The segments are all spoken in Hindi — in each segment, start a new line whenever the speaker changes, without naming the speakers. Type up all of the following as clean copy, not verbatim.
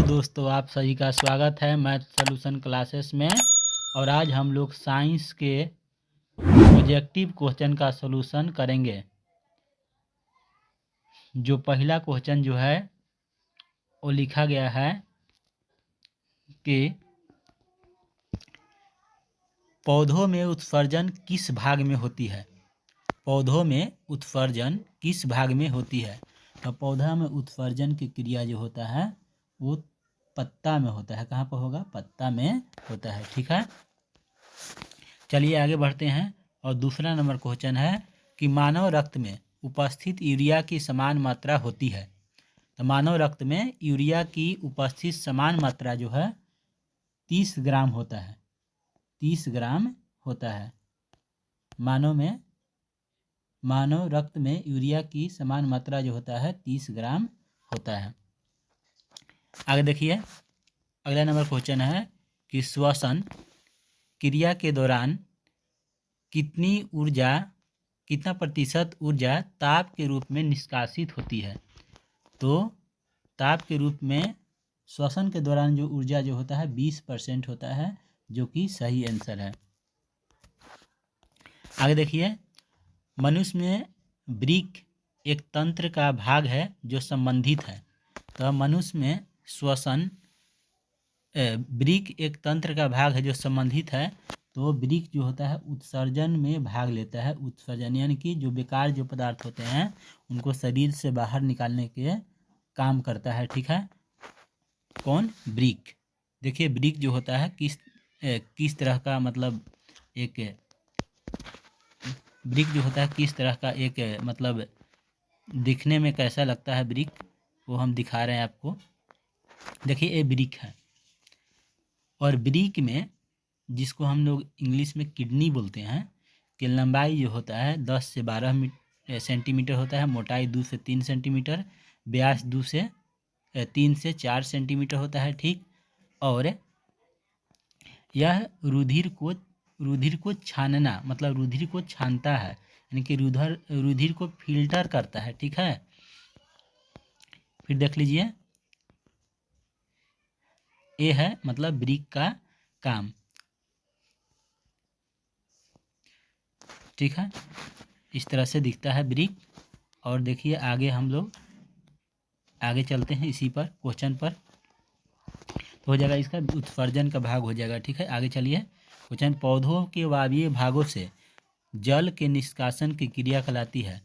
दोस्तों, आप सभी का स्वागत है मैथ सॉल्यूशन क्लासेस में। और आज हम लोग साइंस के ऑब्जेक्टिव क्वेश्चन का सॉल्यूशन करेंगे। जो पहला क्वेश्चन जो है वो लिखा गया है कि पौधों में उत्सर्जन किस भाग में होती है। पौधों में उत्सर्जन किस भाग में होती है। तो पौधा में उत्सर्जन की क्रिया जो होता है वो पत्ता में होता है। कहाँ पर होगा? पत्ता में होता है। ठीक है, चलिए आगे बढ़ते हैं। और दूसरा नंबर क्वेश्चन है कि मानव रक्त में उपस्थित यूरिया की समान मात्रा होती है। तो मानव रक्त में यूरिया की उपस्थित समान मात्रा जो है 30 ग्राम होता है। 30 ग्राम होता है। मानव रक्त में यूरिया की समान मात्रा जो होता है 30 ग्राम होता है। आगे देखिए, अगला नंबर क्वेश्चन है कि श्वसन क्रिया के दौरान कितना प्रतिशत ऊर्जा ताप के रूप में निष्कासित होती है। तो ताप के रूप में श्वसन के दौरान जो ऊर्जा जो होता है 20% होता है, जो कि सही आंसर है। आगे देखिए, मनुष्य में वृक्क एक तंत्र का भाग है जो संबंधित है। तो मनुष्य में वृक्क एक तंत्र का भाग है जो संबंधित है। तो वृक्क जो होता है उत्सर्जन में भाग लेता है। उत्सर्जन यानी कि जो बेकार जो पदार्थ होते हैं उनको शरीर से बाहर निकालने के काम करता है। ठीक है, कौन? वृक्क। देखिए वृक्क जो होता है किस तरह का, मतलब एक वृक्क जो होता है किस तरह का, एक मतलब दिखने में कैसा लगता है वृक्क, वो हम दिखा रहे हैं आपको। देखिए ये वृक्क है। और वृक्क में, जिसको हम लोग इंग्लिश में किडनी बोलते हैं, कि लंबाई जो होता है 10 से 12 सेंटीमीटर होता है। मोटाई 2 से 3 सेंटीमीटर। व्यास 3 से 4 सेंटीमीटर होता है। ठीक, और यह रुधिर को छानना, मतलब रुधिर को छानता है, यानी कि रुधिर को फिल्टर करता है। ठीक है, फिर देख लीजिए, ये है मतलब वृक्क का काम। ठीक है, इस तरह से दिखता है वृक्क। और देखिए आगे हम लोग आगे चलते हैं इसी पर क्वेश्चन पर, तो हो जाएगा इसका उत्सर्जन का भाग हो जाएगा। ठीक है, आगे चलिए। क्वेश्चन, पौधों के वायवीय भागों से जल के निष्कासन की क्रिया कहलाती है।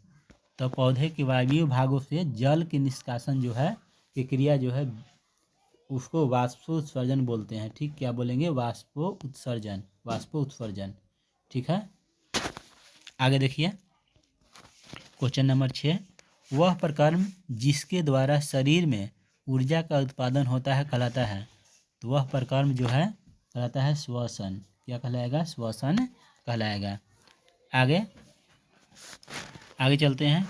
तो पौधे के वायवीय भागों से जल के निष्कासन जो है की क्रिया जो है उसको वाष्पोत्सर्जन बोलते हैं। ठीक, क्या बोलेंगे? वाष्पोत्सर्जन। ठीक है, आगे देखिए क्वेश्चन नंबर 6, वह प्रक्रम जिसके द्वारा शरीर में ऊर्जा का उत्पादन होता है कहलाता है। तो वह प्रक्रम जो है कहलाता है श्वसन। क्या कहलाएगा? श्वसन कहलाएगा। आगे चलते हैं।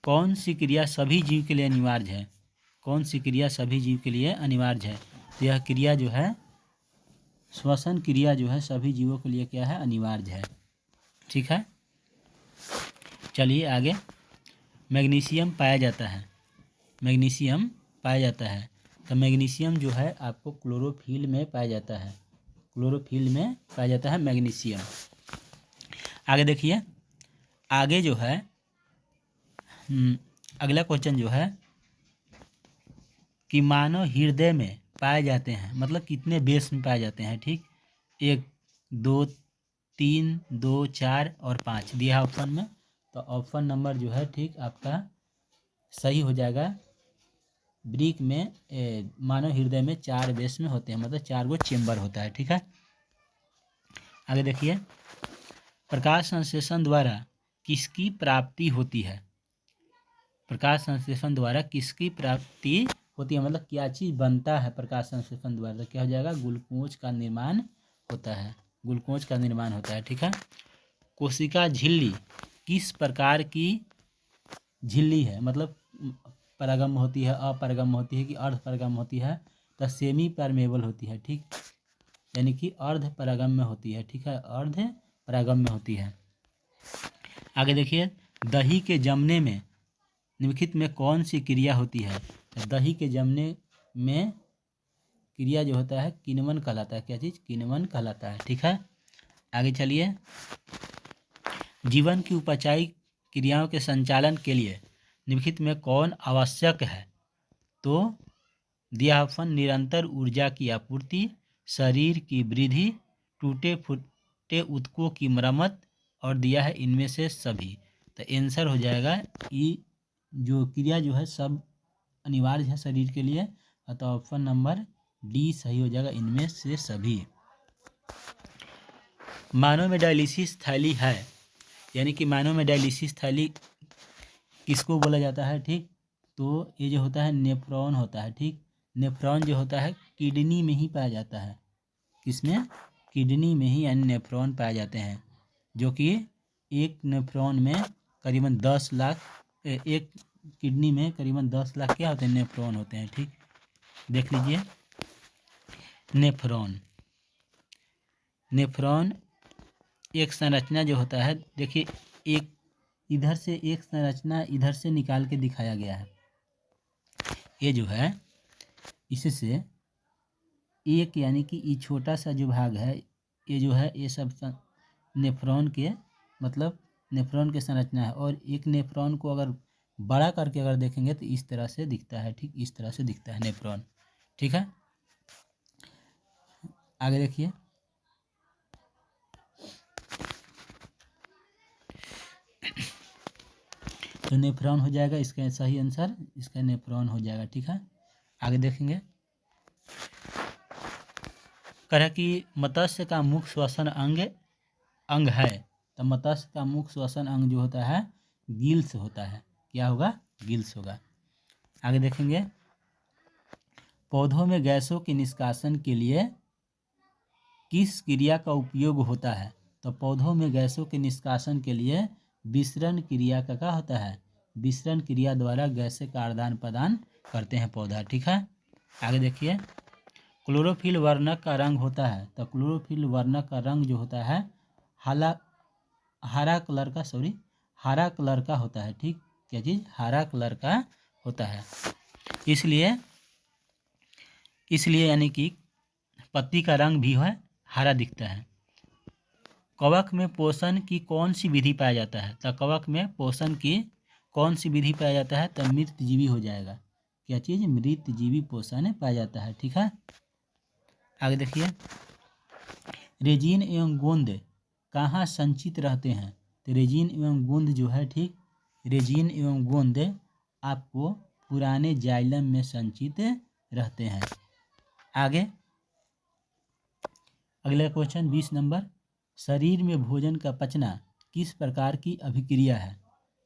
कौन सी क्रिया सभी जीव के लिए अनिवार्य है? कौन सी क्रिया सभी जीव के लिए अनिवार्य है? तो यह क्रिया जो है श्वसन क्रिया जो है सभी जीवों के लिए क्या है? अनिवार्य है। ठीक है, चलिए आगे। मैग्नीशियम पाया जाता है। तो मैग्नीशियम जो है आपको क्लोरोफिल में पाया जाता है। मैग्नीशियम। आगे देखिए, आगे जो है अगला क्वेश्चन जो है कि मानव हृदय में पाए जाते हैं, मतलब कितने बेस में पाए जाते हैं। ठीक, 1, 2, 3, 2, 4 और 5 दिया है ऑप्शन में। तो ऑप्शन नंबर जो है ठीक आपका सही हो जाएगा। वृक्क में मानव हृदय में 4 बेस में होते हैं, मतलब 4 गो चेम्बर होता है। ठीक है, आगे देखिए, प्रकाश संश्लेषण द्वारा किसकी प्राप्ति होती है? प्रकाश संश्लेषण द्वारा किसकी प्राप्ति होती है, मतलब क्या चीज़ बनता है प्रकाश संश्लेषण द्वारा? क्या हो जाएगा? ग्लूकोज का निर्माण होता है। ठीक है, कोशिका झिल्ली किस प्रकार की झिल्ली है? मतलब परगम होती है, अपरगम होती है कि अर्ध परगम होती है? तो सेमी परमेबल होती है। ठीक, यानी कि अर्ध परगम में होती है। ठीक है, अर्ध परगम में होती है। आगे देखिए, दही के जमने में निम्नलिखित में कौन सी क्रिया होती है? दही के जमने में क्रिया जो होता है किण्वन कहलाता है। क्या चीज़? किण्वन कहलाता है। ठीक है, आगे चलिए। जीवन की उपचायी क्रियाओं के संचालन के लिए निम्नलिखित में कौन आवश्यक है? तो दिया ऑप्शन निरंतर ऊर्जा की आपूर्ति, शरीर की वृद्धि, टूटे फूटे ऊतकों की मरम्मत, और दिया है इनमें से सभी। तो आंसर हो जाएगा ये जो क्रिया जो है सब अनिवार्य है शरीर के लिए, तो ऑप्शन नंबर डी सही हो जाएगा, इनमें से सभी। मानव में डायलिसिस थैली है, यानी कि मानव में डायलिसिस थैली किसको बोला जाता है? ठीक, तो ये जो होता है नेफ्रॉन होता है। ठीक, नेफ्रॉन जो होता है किडनी में ही पाया जाता है। किसमें? किडनी में ही यानी नेफ्रॉन पाए जाते हैं, जो कि एक नेफ्रॉन में करीबन 10 लाख, एक किडनी में करीबन 10 लाख क्या होते हैं? नेफ्रॉन होते हैं। ठीक, देख लीजिए नेफ्रॉन। नेफ्रॉन एक संरचना जो होता है, देखिए एक इधर से एक संरचना इधर से निकाल के दिखाया गया है। ये जो है इससे एक, यानी कि ये छोटा सा जो भाग है ये जो है ये सब नेफ्रॉन के मतलब नेफ्रॉन के संरचना है। और एक नेफ्रॉन को अगर बड़ा करके अगर देखेंगे तो इस तरह से दिखता है। ठीक, इस तरह से दिखता है नेफ्रॉन। ठीक है, आगे देखिए। तो नेफ्रॉन हो जाएगा इसका सही आंसर, इसका नेफ्रॉन हो जाएगा। ठीक है, आगे देखेंगे। कह कि मत्स्य का मुख्य श्वसन अंग है, तो मत्स्य का मुख्य श्वसन अंग जो होता है गिल्स होता है। क्या होगा? गिल्स होगा। आगे देखेंगे। पौधों में गैसों के निष्कासन के लिए किस क्रिया का उपयोग होता है? तो पौधों में गैसों के निष्कासन के लिए विसरण क्रिया का क्या होता है? विसरण क्रिया द्वारा गैसें का आदान प्रदान करते हैं पौधा। ठीक है, आगे देखिए। क्लोरोफिल वर्णक का रंग होता है, तो क्लोरोफिल वर्णक का रंग जो होता है हरा कलर का होता है। ठीक, क्या चीज़? हरा कलर का होता है। इसलिए यानी कि पत्ती का रंग भी है हरा दिखता है। कवक में पोषण की कौन सी विधि पाया जाता है? तो कवक में पोषण की कौन सी विधि पाया जाता है? तो मृतजीवी हो जाएगा। क्या चीज़? मृतजीवी पोषण पाया जाता है। ठीक है, आगे देखिए। रेजिन एवं गोंद कहाँ संचित रहते हैं? तो रेजिन एवं गोंद जो है, ठीक, रेजिन एवं गोंद आपको पुराने जाइलम में संचित रहते हैं। आगे अगला क्वेश्चन 20 नंबर। शरीर में भोजन का पचना किस प्रकार की अभिक्रिया है?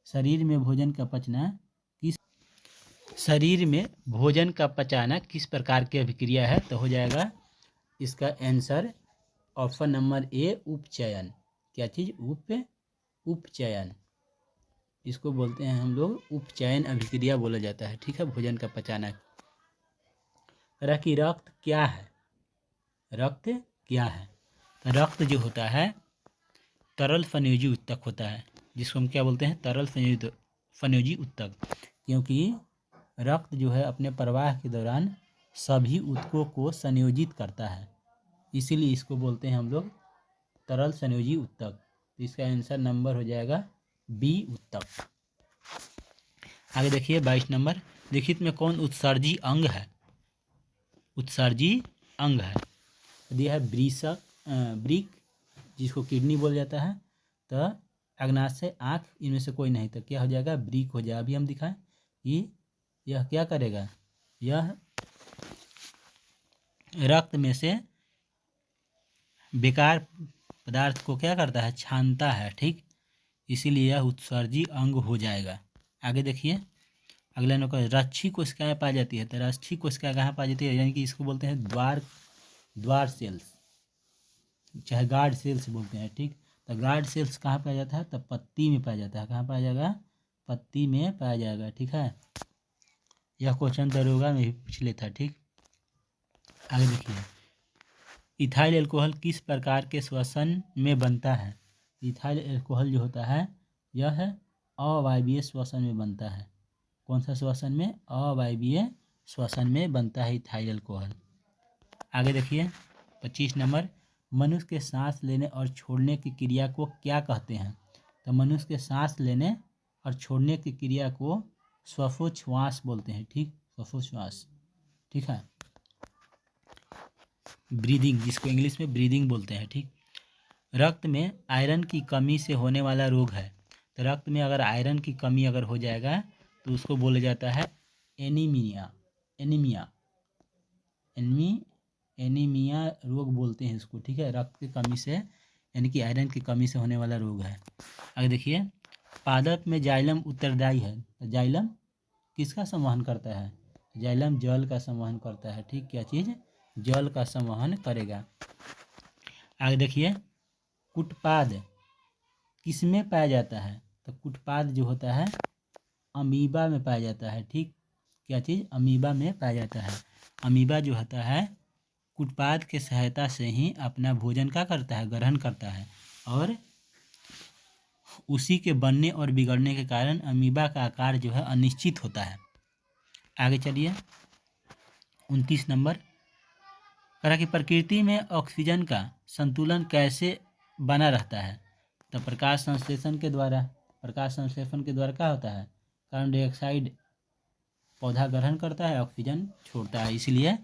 शरीर में भोजन का पचाना किस प्रकार की अभिक्रिया है? तो हो जाएगा इसका आंसर ऑप्शन नंबर ए, उपचयन। क्या चीज़? उपचयन, इसको बोलते हैं हम लोग उपचयन अभिक्रिया बोला जाता है। ठीक है, भोजन का पचाना। रक्त क्या है? रक्त क्या है? तो रक्त जो होता है तरल संयोजी उत्तक होता है, जिसको हम क्या बोलते हैं? तरल संयोजी उत्तक। क्योंकि रक्त जो है अपने प्रवाह के दौरान सभी उत्तकों को संयोजित करता है, इसीलिए इसको बोलते हैं हम लोग तरल संयोजी उत्तक। तो इसका आंसर नंबर हो जाएगा बी, उत्तक। आगे देखिए 22 नंबर। लिखित में कौन उत्सर्जी अंग है? उत्सर्जी अंग है दिया है ब्रीक, जिसको किडनी बोला जाता है, तो अग्नाशय, आँख, इनमें से कोई नहीं, तो क्या हो जाएगा? ब्रीक हो जाएगा। अभी हम दिखाएं कि यह क्या करेगा? यह रक्त में से बेकार पदार्थ को क्या करता है? छानता है। ठीक, इसीलिए यह उत्सर्जी अंग हो जाएगा। आगे देखिए अगला नंबर। रच्छी कोशिकाएं पाई जाती है, तो रच्छी कोशिकाएं कहाँ पाई जाती है? यानी कि इसको बोलते हैं द्वार सेल्स, चाहे गार्ड सेल्स बोलते हैं। ठीक, तो गार्ड सेल्स कहाँ पाया जाता है? तो पत्ती में पाया जाता है। कहाँ पाया जाएगा? पत्ती में पाया जाएगा। ठीक है, यह क्वेश्चन दरोगा में भी पूछ लेता। ठीक, आगे देखिए। इथाइल अल्कोहल किस प्रकार के श्वसन में बनता है? इथाइल अल्कोहल जो होता है यह अवायवीय श्वसन में बनता है। कौन सा श्वसन में? अवायवीय श्वसन में बनता है इथाइल अल्कोहल। आगे देखिए 25 नंबर, मनुष्य के सांस लेने और छोड़ने की क्रिया को क्या कहते हैं? तो मनुष्य के सांस लेने और छोड़ने की क्रिया को श्वासोच्छ्वास बोलते हैं। ठीक, श्वासोच्छ्वास, ठीक है, ब्रीदिंग, जिसको इंग्लिश में ब्रीदिंग बोलते हैं। ठीक, रक्त में आयरन की कमी से होने वाला रोग है। तो रक्त में अगर आयरन की कमी अगर हो जाएगा तो उसको बोला जाता है एनीमिया। एनीमिया एनीमिया रोग बोलते हैं इसको। ठीक है, रक्त की कमी से यानी कि आयरन की कमी से होने वाला रोग है। आगे देखिए, पादप में जाइलम उत्तरदायी है। तो जाइलम किसका संवहन करता है? जाइलम जल का संवहन करता है। ठीक, क्या चीज़? जल का संवहन करेगा। आगे देखिए, कुटपाद किस में पाया जाता है? तो कुटपाद जो होता है अमीबा में पाया जाता है। ठीक, क्या चीज़? अमीबा में पाया जाता है। अमीबा जो होता है कुटपाद के सहायता से ही अपना भोजन का करता है, ग्रहण करता है, और उसी के बनने और बिगड़ने के कारण अमीबा का आकार जो है अनिश्चित होता है। आगे चलिए 29 नंबर, कहा कि प्रकृति में ऑक्सीजन का संतुलन कैसे बना रहता है? तो प्रकाश संश्लेषण के द्वारा। प्रकाश संश्लेषण के द्वारा क्या होता है? कार्बन डाइऑक्साइड पौधा ग्रहण करता है, ऑक्सीजन छोड़ता है, इसलिए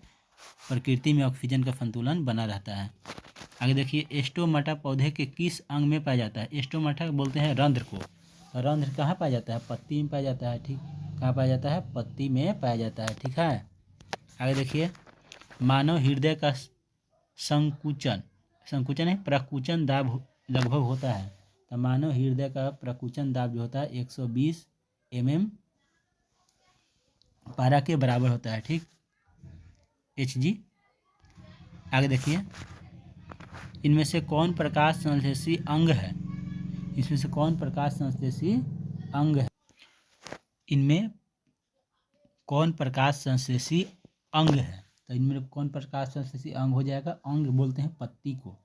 प्रकृति में ऑक्सीजन का संतुलन बना रहता है। आगे देखिए, स्टोमाटा पौधे के किस अंग में पाया जाता है? स्टोमाटा बोलते हैं रंध्र को। तो रंध्र कहाँ पाया जाता है? पत्ती में पाया जाता है। ठीक, कहाँ पाया जाता है? पत्ती में पाया जाता है। ठीक है, आगे देखिए, मानव हृदय का संकुचन है प्रकुचन दाब लगभग होता है। तो मानव हृदय का प्रकुचन दाब जो होता है 120 mm पारा के बराबर होता है। ठीक, Hg। आगे देखिए, इनमें से कौन प्रकाश संश्लेषी अंग है? इसमें से कौन प्रकाश संश्लेषी अंग है? इनमें कौन प्रकाश संश्लेषी अंग है? तो इनमें कौन प्रकाश संश्लेषी अंग हो जाएगा? अंग बोलते हैं पत्ती को।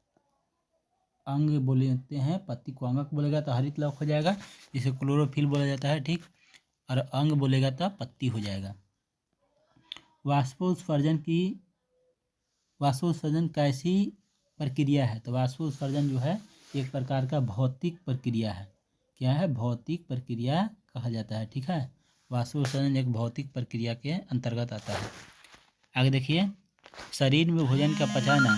अंग बोलते हैं पत्ती को। अंगक बोलेगा तो हरित लौक हो जाएगा, जिसे क्लोरोफिल बोला जाता है। ठीक, और अंग बोलेगा तो पत्ती हो जाएगा। वाष्पोत्सर्जन कैसी प्रक्रिया है? तो वाष्पोत्सर्जन जो है एक प्रकार का भौतिक प्रक्रिया है। क्या है? भौतिक प्रक्रिया कहा जाता है। ठीक है, वाष्पोत्सर्जन एक भौतिक प्रक्रिया के अंतर्गत आता है। आगे देखिए, शरीर में भोजन का पचाना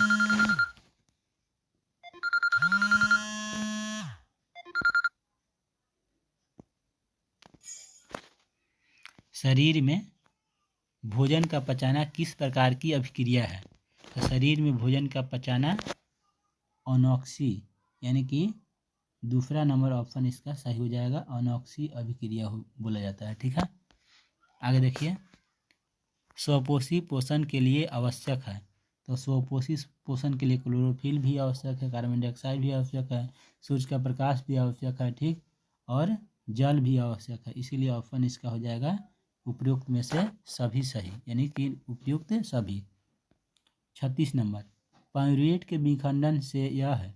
शरीर में भोजन का पचाना किस प्रकार की अभिक्रिया है? तो शरीर में भोजन का पचाना अनॉक्सी, यानी कि दूसरा नंबर ऑप्शन इसका सही हो जाएगा, अनॉक्सी अभिक्रिया बोला जाता है। ठीक है, आगे देखिए, स्वपोषी पोषण के लिए आवश्यक है। तो स्वपोषी पोषण के लिए क्लोरोफिल भी आवश्यक है, कार्बन डाइऑक्साइड भी आवश्यक है, सूर्य का प्रकाश भी आवश्यक है। ठीक, और जल भी आवश्यक है, इसीलिए ऑप्शन इसका हो जाएगा उपयुक्त में से सभी सही, यानी कि उपयुक्त सभी। 36 नंबर, पाइरूवेट के विखंडन से यह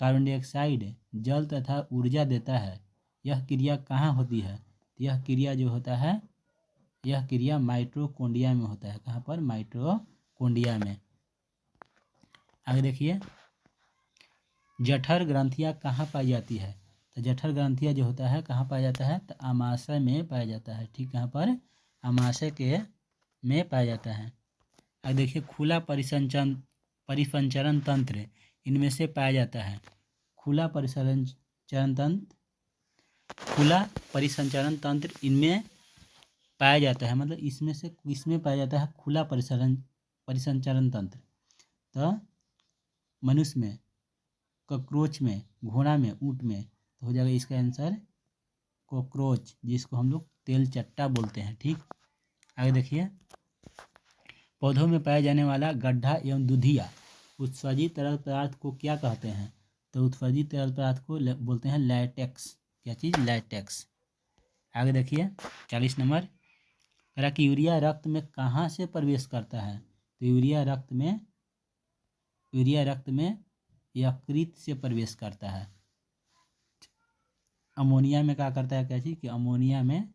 कार्बन डाइऑक्साइड जल तथा ऊर्जा देता है। यह क्रिया कहाँ होती है? यह क्रिया जो होता है, यह क्रिया माइटोकॉन्ड्रिया में होता है। कहाँ पर? माइटोकॉन्ड्रिया में। आगे देखिए, जठर ग्रंथियाँ कहाँ पाई जाती है? तो जठर ग्रंथियाँ जो होता है कहाँ पाया जाता है? तो आमाशय में पाया जाता है। ठीक, कहाँ पर? आमाशय के में पाया जाता है। आगे देखिए, खुला परिसंचरण तंत्र इनमें से पाया जाता है। खुला परिसंचरण तंत्र इनमें पाया जाता है, मतलब इसमें पाया जाता है खुला परिसंचरण तंत्र। तो मनुष्य में, कॉकरोच में, घोड़ा में, ऊँट में, तो हो जाएगा इसका आंसर कॉकरोच, जिसको हम लोग तेलचट्टा बोलते हैं। ठीक, आगे देखिए, पौधों में पाया जाने वाला गड्ढा एवं दुधिया उत्सर्जित तरल पदार्थ को क्या कहते हैं? तो उत्सर्जित तरल पदार्थ को बोलते हैं लैटेक्स। क्या चीज़? लैटेक्स। आगे देखिए 40 नंबर, कहा कि यूरिया रक्त में कहाँ से प्रवेश करता है? तो यूरिया रक्त में यकृत से प्रवेश करता है। अमोनिया में क्या करता है? क्या चीज़? कि अमोनिया में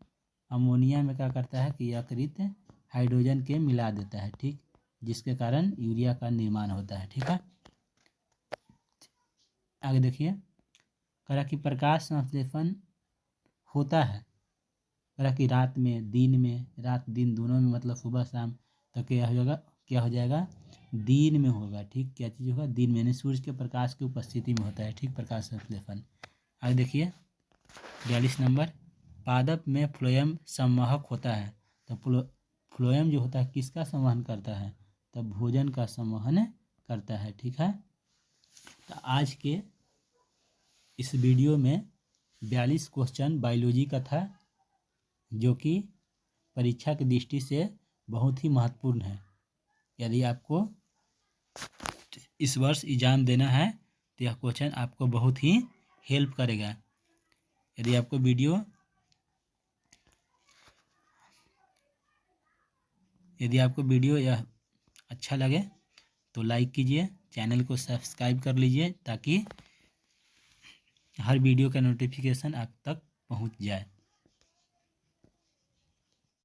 क्या करता है कि यकृत हाइड्रोजन के मिला देता है। ठीक, जिसके कारण यूरिया का निर्माण होता है। ठीक है, आगे देखिए, कह रहा कि प्रकाश संश्लेषण होता है, कह रहा कि रात में, दिन में, रात दिन दोनों में, मतलब सुबह शाम, तो क्या हो जाएगा दिन में होगा। ठीक, क्या चीज़ होगा, दिन में, यानी सूर्य के प्रकाश की उपस्थिति में होता है। ठीक, प्रकाश संश्लेषण। आगे देखिए 42 नंबर, पादप में फ्लोएम संवाहक होता है। तो फ्लोएम जो होता है किसका संवहन करता है, तो भोजन का संवहन करता है। ठीक है, तो आज के इस वीडियो में 42 क्वेश्चन बायोलॉजी का था, जो कि परीक्षा की दृष्टि से बहुत ही महत्वपूर्ण है। यदि आपको इस वर्ष एग्जाम देना है तो यह क्वेश्चन आपको बहुत ही हेल्प करेगा। यदि आपको वीडियो यह अच्छा लगे तो लाइक कीजिए, चैनल को सब्सक्राइब कर लीजिए, ताकि हर वीडियो का नोटिफिकेशन आप तक पहुंच जाए।